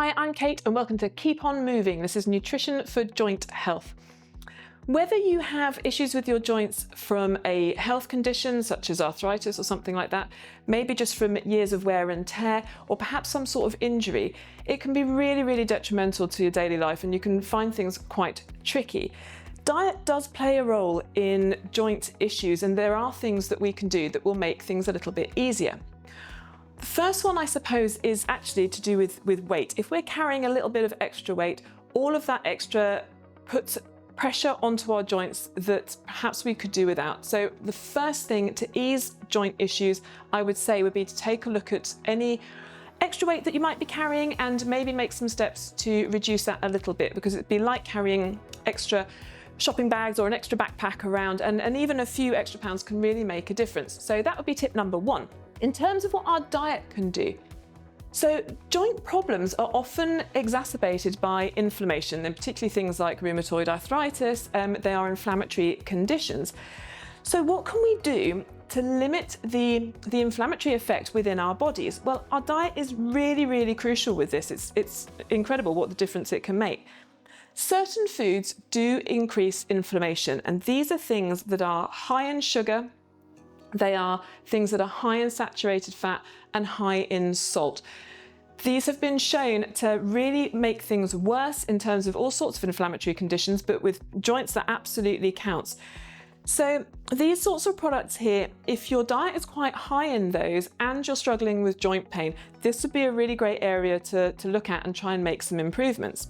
Hi, I'm Kate and welcome to Keep On Moving. This is Nutrition for Joint Health. Whether you have issues with your joints from a health condition such as arthritis or something like that, maybe just from years of wear and tear, or perhaps some sort of injury, it can be really detrimental to your daily life and you can find things quite tricky. Diet does play a role in joint issues, and there are things that we can do that will make things a little bit easier. The first one, I suppose, is actually to do with weight. If we're carrying a little bit of extra weight, all of that extra puts pressure onto our joints that perhaps we could do without. So the first thing to ease joint issues, I would say, would be to take a look at any extra weight that you might be carrying and maybe make some steps to reduce that a little bit, because it'd be like carrying extra shopping bags or an extra backpack around, and even a few extra pounds can really make a difference. So that would be tip number one. In terms of what our diet can do, so joint problems are often exacerbated by inflammation, and particularly things like rheumatoid arthritis. They are inflammatory conditions. So what can we do to limit the inflammatory effect within our bodies? Well, our diet is really crucial with this. It's incredible what the difference it can make. Certain foods do increase inflammation, and these are things that are high in sugar. They are things that are high in saturated fat and high in salt. These have been shown to really make things worse in terms of all sorts of inflammatory conditions, but with joints that absolutely counts. So these sorts of products here, if your diet is quite high in those and you're struggling with joint pain, this would be a really great area to look at and try and make some improvements.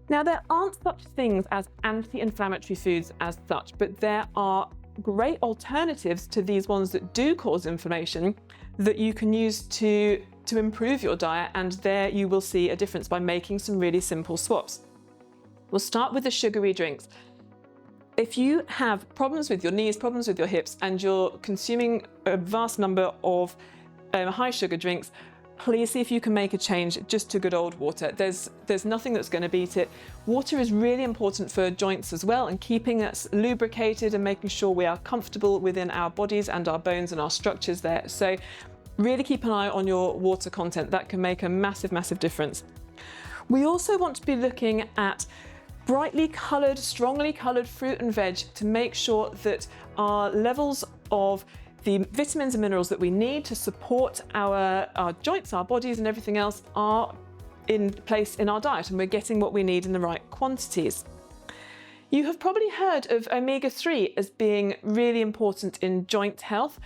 Now, there aren't such things as anti-inflammatory foods as such, but there are great alternatives to these ones that do cause inflammation that you can use to improve your diet, and there you will see a difference by making some really simple swaps. We'll start with the sugary drinks. If you have problems with your knees, problems with your hips, and you're consuming a vast number of high sugar drinks, please see if you can make a change just to good old water. There's nothing that's going to beat it. Water is really important for joints as well, and keeping us lubricated and making sure we are comfortable within our bodies and our bones and our structures there. So really keep an eye on your water content. That can make a massive difference. We also want to be looking at brightly coloured, strongly coloured fruit and veg to make sure that our levels of the vitamins and minerals that we need to support our joints, our bodies and everything else are in place in our diet, and we're getting what we need in the right quantities. You have probably heard of omega-3 as being really important in joint health.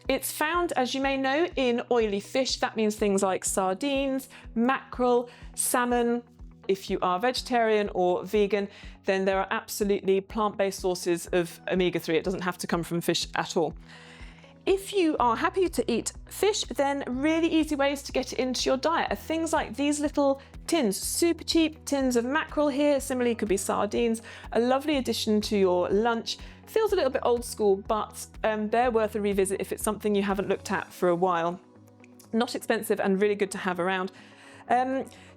It's found, as you may know, in oily fish. That means things like sardines, mackerel, salmon. If you are vegetarian or vegan, then there are absolutely plant-based sources of omega-3. It doesn't have to come from fish at all. If you are happy to eat fish, then really easy ways to get it into your diet are things like these little tins, super cheap tins of mackerel here. Similarly, could be sardines, a lovely addition to your lunch. Feels a little bit old school, but they're worth a revisit if it's something you haven't looked at for a while. Not expensive and really good to have around.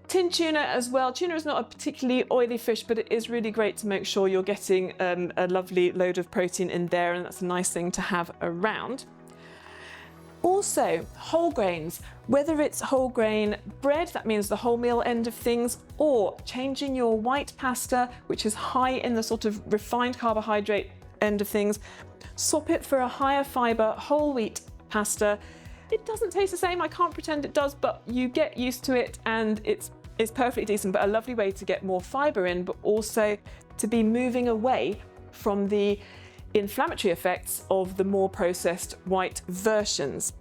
Tin tuna as well. Tuna is not a particularly oily fish, but it is really great to make sure you're getting a lovely load of protein in there, and that's a nice thing to have around. Also, whole grains, whether it's whole grain bread, that means the wholemeal end of things, or changing your white pasta, which is high in the sort of refined carbohydrate end of things, swap it for a higher fibre whole wheat pasta. It doesn't taste the same, I can't pretend it does, but you get used to it and it's perfectly decent, but a lovely way to get more fibre in, but also to be moving away from the inflammatory effects of the more processed white versions.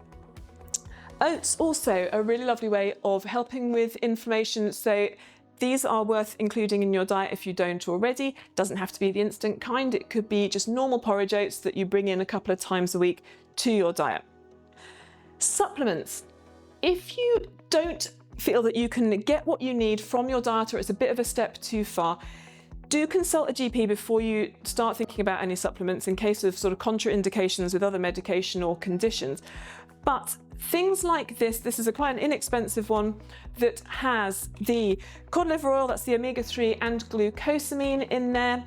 Oats also a really lovely way of helping with inflammation, so these are worth including in your diet if you don't already. Doesn't have to be the instant kind, it could be just normal porridge oats that you bring in a couple of times a week to your diet. Supplements. If you don't feel that you can get what you need from your diet, or it's a bit of a step too far, do consult a GP before you start thinking about any supplements in case of sort of contraindications with other medication or conditions. But things like this is quite an inexpensive one that has the cod liver oil, that's the omega-3, and glucosamine in there,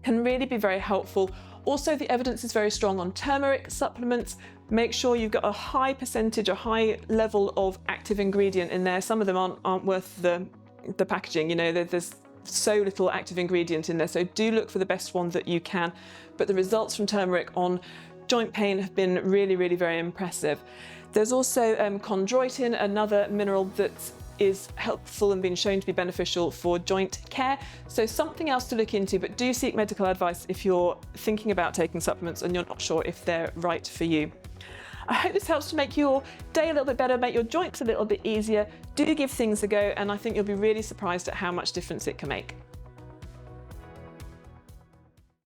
can really be very helpful. Also, the evidence is very strong on turmeric supplements, Make sure you've got a high percentage, a high level of active ingredient in there. Some of them aren't worth the packaging, you know, there's so little active ingredient in there, so do look for the best one that you can. But the results from turmeric on joint pain have been really, really very impressive. There's also chondroitin, another mineral that is helpful and been shown to be beneficial for joint care. So something else to look into, but do seek medical advice if you're thinking about taking supplements and you're not sure if they're right for you. I hope this helps to make your day a little bit better, make your joints a little bit easier. Do give things a go, and I think you'll be really surprised at how much difference it can make.